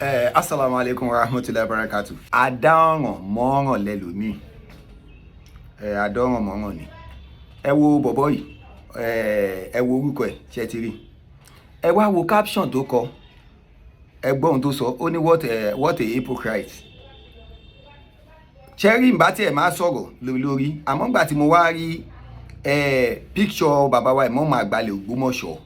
Assalamu alaikum wa rahmatullahi wa barakatuh. Adáọ̀ràn mọ́ràn lẹ́lòmíì. Adáọ̀ràn mọ́ràn ni. Ẹ wo bọ̀bọ́ yìí. Ẹ wo orúkọ ẹ̀ ṣé ti rí. Ẹ wá wo caption tó kọ. Ẹ gbọ́ ohun tó sọ. Ó ní what a hypocrite. Cherry ń bá tiẹ̀ máa sọ̀rọ̀ lórí. Àmọ́ nígbà tí mo wá rí picture bàbá wa Imam Àgbàlẹ̀ Ogbomoso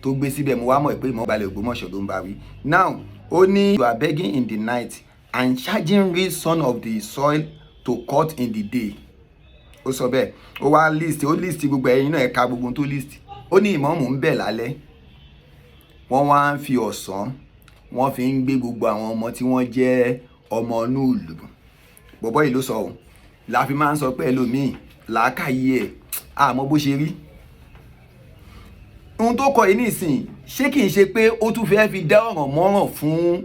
tó gbé síbẹ̀, mo wá mọ̀ pé Imam Àgbàlẹ̀ Ogbomoso ló ń bá wí. Now, ó ní you are begging in the night and charging real son of the soil to cut in the day. Ó sọ bẹ́ẹ̀. Ó wá list gbogbo ẹ̀yin náà ẹ̀ka gbogbo tó list. Ó ní Imam ń bẹ̀ lálẹ́. Wọ́n wá ń fi ọ̀sán, wọ́n fi ń gbé gbogbo àwọn ọmọ tí wọ́n jẹ́ ọmọ inú ìlú. Bọ̀bọ́ yìí ló sọ ohun. La fi máa ń sọ pé ẹlòmíì làákàyè ẹ̀ àmọ́ bó ṣe rí. Ohun tó kọ yìí nísìn ṣé kìí ṣe pé ó tún fẹ́ fi dá ọ̀ràn mọ́ràn fún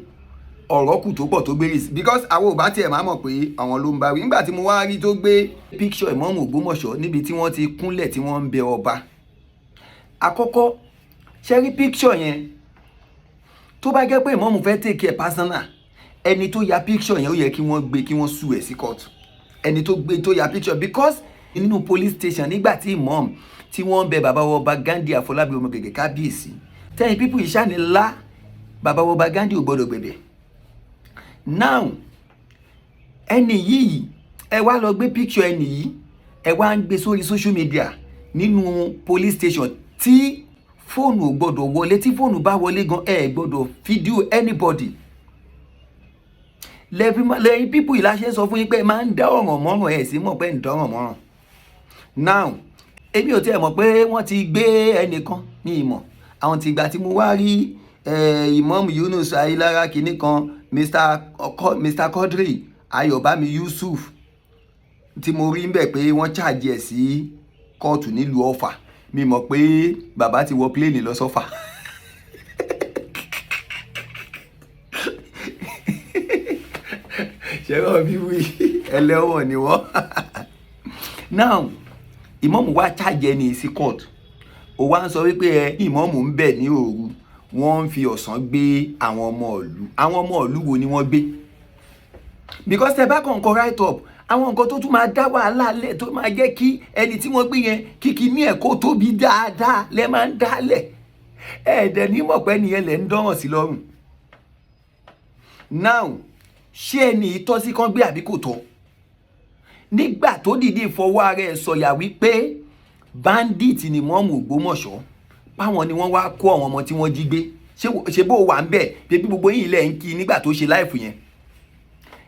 ọ̀rọ̀ kù tó pọ̀ tó gbé rí, because àwọn ò bá tiẹ̀ máa mọ̀ pé àwọn ló ń bá wí. Nígbà tí mo wá rí tó gbé picture Imam Ogbomoso níbi tí wọ́n ti kúnlẹ̀ tí wọ́n ń bẹ ọba. Àkọ́kọ́ ṣe rí picture yẹn tó bá jẹ́ pé Imam fẹ́ take care personal, ẹni tó ya picture yẹn ó yẹ kí wọ́n gbé kí wọ́n sue ẹ̀ sí court. Ẹni tó gbé tó ya picture, because nínú police station nígbà tí Imam tí wọ́n bẹ bàbá ọba Gandhi Afọlábí ọmọ gẹ́gẹ́ kábíyèsí, tẹ́yìn pípù ìṣàní ńlá bàbá ọba Gandhi ò gbọ́dọ̀ gbẹ̀bẹ̀. Now ẹni yìí ẹ wá lọ gbé picture ẹni yìí ẹ wá ń gbé sórí social media nínú police station tí fóònù ò gbọ́dọ̀ wọlé. Tí fóònù bá wọlé gan ẹ gbọ́dọ̀ fídíò anybody. Lẹ́yìn pípù ìláṣẹ sọ fún yín pé ẹ máa ń dá ọ̀ràn mọ́ràn ẹ̀ sí mọ̀ pé ń dá ọ̀ràn mọ́ràn. Now èmi ò tiẹ̀ mọ̀ pé wọ́n ti gbé ẹnìkan ní ìmọ̀. Àwọn ti ìgbà tí mo wá rí Imam Yunus Ayélára kìíní kan Mr. Quadri Ayọ̀bámi Yusuf tí mo rí ń bẹ̀ pé wọ́n charge ẹ̀ sí kóòtù nílùú Ọ̀fà. Mi mọ̀ pé bàbá ti wọ pléènì lọ sọ́fà. Ṣẹ́rọ̀ bí wí ẹlẹ́wọ̀n ni wọ́n. Now Imam wá charge ẹni sí court. Ó wá ń sọ wípé Imam ń bẹ̀ ní òru, wọ́n ń fi ọ̀sán gbé àwọn ọmọ ìlú. Àwọn ọmọ ìlú wo ni wọ́n gbé? Because tẹ́ bá kàn kọ write up, àwọn nǹkan tó tún máa dá wàhálà lẹ̀ tó máa jẹ́ kí ẹni tí wọ́n gbé yẹn kíkí ní ẹ̀kọ́ tóbi dáadáa lẹ́ máa ń dálẹ̀. Ẹ̀ẹ́dẹ̀ ní mọ̀ pé nìyẹn lẹ̀ ń dánwọ̀n sí lọ́rùn. Now ṣé ẹni ìtọ́ sí kan gbé àbí kò tọ́? Nígbà tó dìde fọwọ́ ara ẹ̀ sọ̀yà wípé bandit ni Imam Ogbomoso, báwọn ni wọ́n wá kó àwọn ọmọ tí wọ́n jí gbé. Ṣé bó wà ń bẹ̀ pé bí gbogbo yín ilẹ̀ ń kí nígbà tó ṣe láìfù yẹn.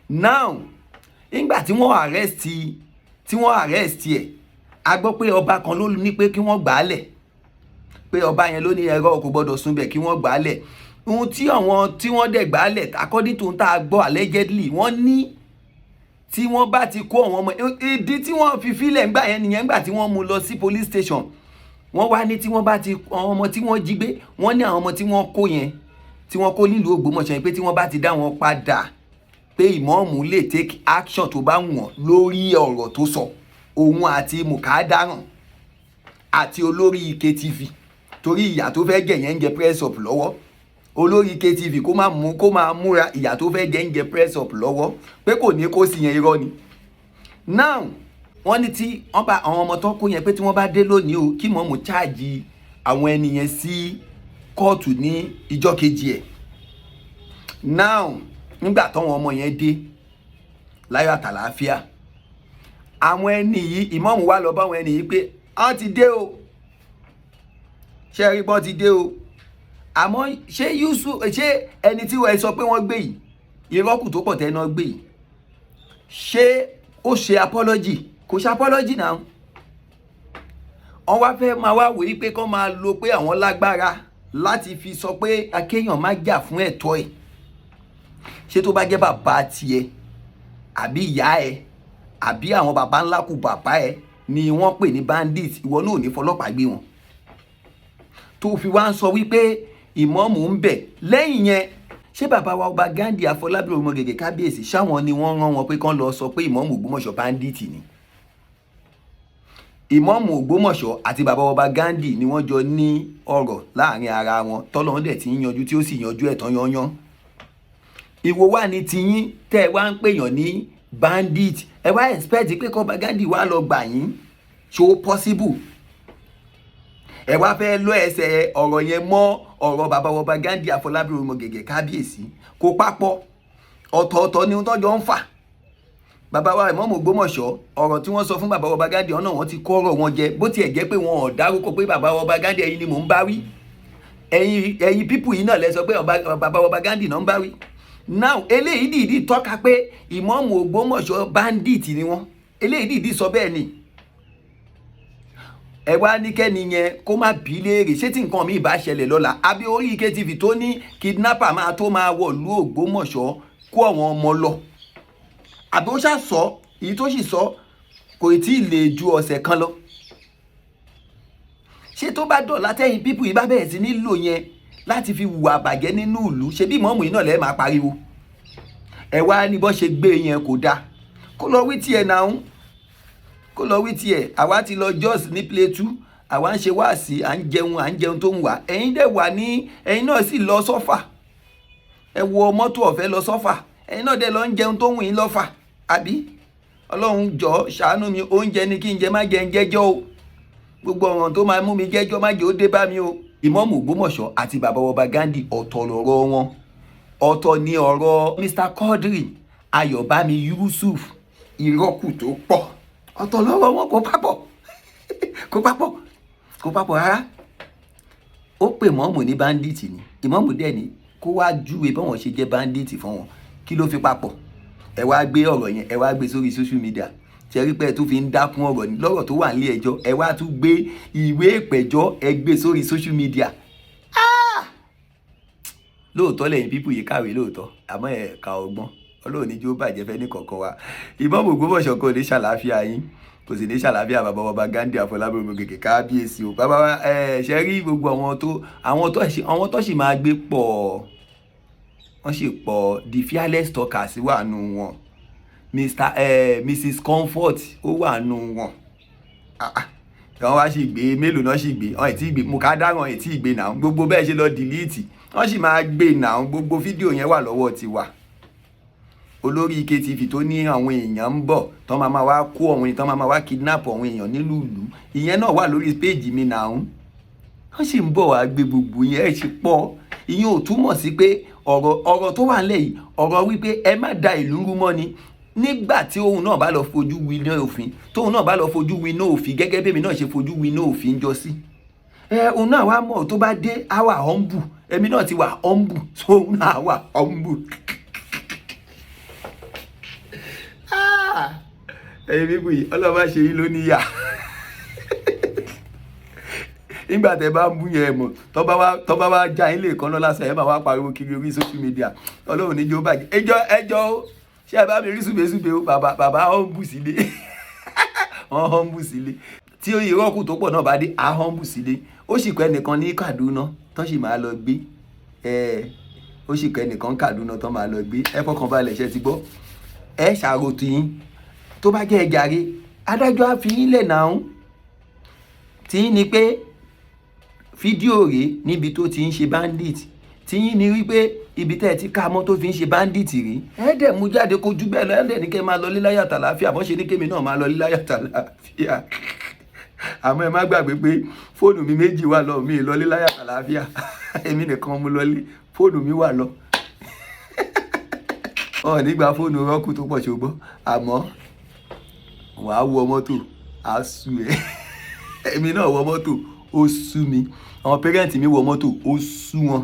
Now nígbà tí wọ́n arrest ẹ̀, a gbọ́ pé ọba kan ló ní pé kí wọ́n gbà á lẹ̀, pé ọba yẹn ló ní ẹ̀rọ kò gbọ́dọ̀ sún bẹ̀ kí wọ́n gbà á lẹ̀. Ohun tí àwọn tí wọ́n dẹ̀ gbà á lẹ̀ according to tá a gbọ́ allegedly, wọ́n ní tí wọ́n bá ti kó àwọn ọmọ, ìdí tí wọ́n fi fílẹ̀ ńgbà yẹn nìyẹn. Ńgbà tí wọ́n mú lọ sí police station, wọ́n wá ní tí wọ́n bá ti àwọn ọmọ tí wọ́n jí gbé, wọ́n ní àwọn ọmọ tí wọ́n kó yẹn tí wọ́n kó nílùú Ògbómọ̀ṣọ́ yẹn pé tí wọ́n bá ti dá wọn padà pé Imam lè take action tó bá wọ̀n lórí ọ̀rọ̀ tó sọ. Òun àti Mukadaran àti olórí KTV, torí ìyà tó fẹ́ jẹ yẹn ń jẹ press up lọ́wọ́. Olórí KTV kó máa múra ìyà tó fẹ́ jẹ ń jẹ press up lọ́wọ́, pé kò ní kó sí yẹn irọ́ ni. Now wọ́n ní tí wọ́n bá àwọn ọmọ tó kó yẹn pé tí wọ́n bá dé lónìí o kí Imam charge àwọn ẹni yẹn sí kóòtù ní ìjọ́ kejì ẹ̀. Now nígbà táwọn ọmọ yẹn dé láyọ̀ àtàlàáfíà, àwọn ẹni yìí Imam wá lọ bá àwọn ẹni yìí pé àwọn ti dé o, ṣé rí bọ́n ti dé o. Àmọ́ ṣé ẹni tí wọ́n sọ pé wọ́n gbé yìí Iroku tó pọ̀ tẹ́ná gbé yìí, ṣé ó ṣe apology? Kò ṣe apology náà. Wọ́n wá fẹ́ máa wá wòye pé kán máa lo pé àwọn lágbára láti fi sọ pé akéèyàn má jà fún ẹ̀tọ́ ẹ̀. Ṣé tó bá jẹ́ bàbá tiẹ̀ àbí ìyá ẹ̀ àbí àwọn bàbá ńlá kù bàbá ẹ̀ ni wọ́n pè ní bandit, ìwọ náà ò ní fọlọ́pàá gbé wọn. Tó fi wá ń sọ wípé Imam ń bẹ̀. Lẹ́yìn yẹn ṣé bàbá wa ọba Gandhi Afọlábí ọmọ gẹ́gẹ́ kábíyèsí ṣáwọn ni wọ́n rán wọn pé kán lọ sọ pé Imam Ogbomoso bandit ni? Imam Ogbomoso àti bàbá ọba Gandhi ni wọ́n jọ ní ọ̀rọ̀ láàrin ara wọn tọ́lọ́run dẹ̀ ti ń yanjú tí ó sì yanjú ẹ̀ tán yányán. ìwo wà ní tiyín tẹ́ ẹ wá ń pèèyàn ní bandit, ẹ wá expect pé kọ́ba Gandhi wá lọ gbà yín, ṣó possible? ẹ wá fẹ́ lọ ẹsẹ̀ ọ̀rọ̀ yẹn mọ́ ọ̀rọ̀ bàbá ọba Gandhi Afọlábí Ògègè kábíyèsí, kó papọ̀, ọ̀tọ̀ọ̀tọ̀ ni wọ́n tọ́jọ́ ń fà. bàbá wa Imam Ògbómọ̀ṣọ́, ọ̀rọ̀ tí wọ́n sọ fún bàbá ọba Gandhi ọ̀nà wọn ti kó ọ̀rọ̀ wọn jẹ, bó tiẹ̀ jẹ́ pé wọn ò dárúkọ pé bàbá ọba Gandhi ẹ̀yin ni mò ń bá wí, ẹ̀yin pípù yìí náà lẹ sọ pé bàbá ọba Gandhi náà ń bá wí. Now eléyìí dìídì tọ́ka pé Imam Ògbómọ̀ṣọ́ bandit ni wọ́n, eléyìí dìídì sọ bẹ́ẹ̀ ni. ẹ wá ní kẹ́ni yẹn kó má bí léèrè ṣé tí nǹkan mi bá ṣẹlẹ̀ lọ́la, àbí orí KTV tó ní kidnapper máa tó máa wọ̀lú Ògbómọ̀ṣọ́ kó àwọn ọmọ lọ, àbí ó ṣàsọ èyí tó sì sọ kò tí ì lè ju ọ̀sẹ̀ kan lọ. ṣé tó bá dọ̀la tẹ́yìn pípù yìí bá bẹ̀rẹ̀ sí nílò yẹn láti fi hùwà bàjẹ́ nínú ìlú, ṣe bí Ìmáàmù yìí náà lẹ́ẹ̀ máa pariwo. ẹ wá ní bọ́ ṣe gbé yẹn kò dáa, kó lọ wí tiẹ̀ náà, kó lọ wí tiẹ̀. àwa ti lọ Jos ní Plateau, àwa ń ṣe wáàsí, à ń jẹun tó ń wà, ẹ̀yin dẹ̀ wà ní, ẹ̀yin náà sì lọ sọ́fà, ẹ wọ mọ́tò ọ̀fẹ́ lọ sọ́fà, ẹ̀yin náà dẹ̀ lọ ń jẹun tó ń wù yín lọ́fà, àbí? Ọlọ́run jọ̀ọ́ ṣàánú mi, oúnjẹ ni kí n jẹ, má jẹ ń jẹ́jọ́ o, gbogbo ọ̀ràn tó máa mú mi jẹ́jọ́ má jẹ́ ó dé bá mi o. Imam Ògbómọ̀ṣọ́ àti bàbá ọba Gandhi ọ̀tọ̀ lọ̀rọ̀ wọn, ọ̀tọ̀ ni ọ̀rọ̀ Mr. Quadri Ayọ̀bámi Yusuf Iroku tó pọ̀, ọ̀tọ̀ lọ́rọ̀ wọn, kò papọ̀ kò papọ̀ rárá. ó pè mọ́mù ní bandit ni, Ìmáàmù dẹ̀ ni kó wá júwe bí wọ́n ṣe jẹ́ bandit fún wọn, kí ló fi papọ̀? ẹ wá gbé ọ̀rọ̀ yẹn, ẹ wá gbé sórí social media, ṣe rí pé ẹ tún fi ń dákún ọ̀rọ̀ ní lọ́rọ̀ tó wà nílé ẹjọ́, ẹ wá tún gbé ìwé ìpẹ̀jọ́ ẹ gbé sórí social media. lóòótọ́ lẹ́yìn pípù yìí kàwé lóòótọ́, àmọ́ ẹ̀ ka ọgbọ́n, Ọlọ́run ní jó bàjẹ́ fẹ́ ní kọ̀ọ̀kan wa. Imam Ògbómọ̀ṣọ́ kò ní ṣàlàáfíà yín, kò sì ní ṣàlàáfíà bàbá ọba Gandhi Afọlábí Ògègè kábíyèsí o. bàbá wa ṣe rí gbogbo àwọn tó sì máa gbé pọ̀, wọ́n sì pọ̀. The fearless talkers wà nù wọn, Mrs. Comfort ó wà nù wọn. wọ́n wá sì gbé mélòó náà sì gbé, wọ́n ti gbé Mukadaran ètí ìgbé náà, gbogbo bẹ́ẹ̀ ṣe lọ delete, wọ́n sì máa gbé náà, gbogbo fídíò yẹn wà lọ́wọ́ tiwa. olórí KTV tó ní àwọn èèyàn ń bọ̀ tán máa wá kó àwọn èèyàn, tán máa wá kidnap àwọn èèyàn nílùú ìlú, ìyẹn náà wà lórí péèjì mi náà. wọ́n sì ń bọ̀ wá gbé gbogbo yẹn, ẹ̀ ṣe pọ̀. ìyẹn ò túmọ̀ sí pé ọ̀rọ̀ tó wà nílẹ̀ yìí, ọ̀rọ̀ wípé ẹ má da ìlú rú mọ́ ni. nígbà tí òun náà bá lọ fojú winá òfin, tóun náà bá lọ fojú winá òfin, gẹ́gẹ́ bí èmi náà ṣe fojú winá òfin jọ sí, òun náà wá mọ̀ tó bá dé á wà humble, èmi náà ti wà humble, so òun náà wà humble. ẹ̀yin bíbù yìí ọlọ́ba ṣe yín ló níyà. nígbà tẹ́ bá ń bú yẹn mọ̀, tọ́ bá wá já ilé kan lọ́la sẹ́yìn máa wá pariwo kiri orí social media, Ọlọ́run ní jó bàjẹ́. ẹjọ́ ṣé ẹ bá mi rí súbesúbe o, bàbá humble sílé. wọ́n humble sílé. tí Iroku tó pọ̀ náà bá dé, a humble sílé. ó sì kọ́ ẹnìkan ní Kaduna tán sì máa lọ gbé, ó sì kọ́ ẹnìkan Kaduna tán máa lọ gbé. ẹ fọkàn balẹ̀, ṣe ti gbọ́, ẹ ṣàròtù yín. tó bá jẹ́ ẹjàre, adájọ́ á fi yín lẹ̀ náà. tí ní pé fídíò rèé níbi tó ti ń ṣe bandit, tí yín ní wípé ibi tẹ́ ẹ ti ká mọ́ tó fi ń ṣe bandit rí, ẹ dẹ̀ mú jáde kojú bẹ́ẹ̀ lọ, ẹ dẹ̀ ní kẹ́ máa lọ líláyà tàlàáfíà, bọ́n ṣe ní kémi náà máa lọ líláyà tàlàáfíà. àmọ́ ẹ má gbàgbé pé fóònù mi méjì wà lọ, mi lọ líláyà tàlàáfíà, èmi nìkan mú lọ lé, fóònù mi wà lọ. ọ̀ nígbà fóònù Iroku tó pọ̀ ṣùgbọ́n, àmọ́ wàá wọ mọ́tò á sú ẹ. èmi náà wọ mọ́tò ó sú mi, àwọn pẹ́rẹ́ǹtì mi wọ mọ́tò ó sú wọn.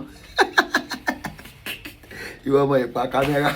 ìwọ ọmọ ìpa kámẹ́rà.